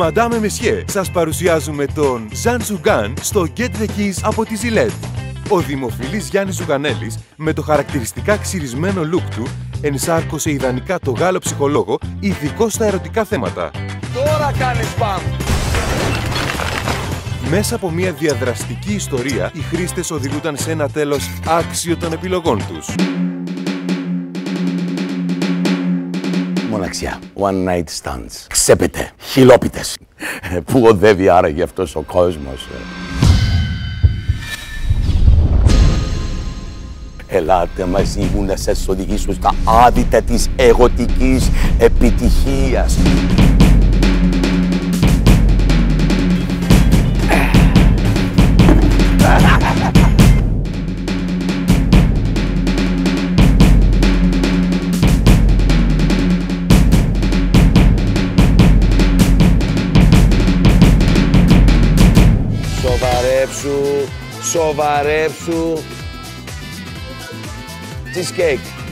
Madame et Messieurs, σας παρουσιάζουμε τον Ζαν Ζουγκάν στο Get the Keys από τη Gillette. Ο δημοφιλής Γιάννης Ζουγανέλης, με το χαρακτηριστικά ξυρισμένο look του, ενσάρκωσε ιδανικά το Γάλλο ψυχολόγο, ειδικό στα ερωτικά θέματα. Τώρα κάνεις παμ! Μέσα από μια διαδραστική ιστορία, οι χρήστες οδηγούνταν σε ένα τέλος άξιο των επιλογών τους. Μοναξιά. One night stands. Ξέπετε. Χιλόπιτες. Πού οδεύει άραγε αυτός ο κόσμος. Ελάτε μαζί μου να σας οδηγήσω στα άδυτα της εγωτικής επιτυχίας. Σοβαρέψου, σοβαρέψου. Cheesecake.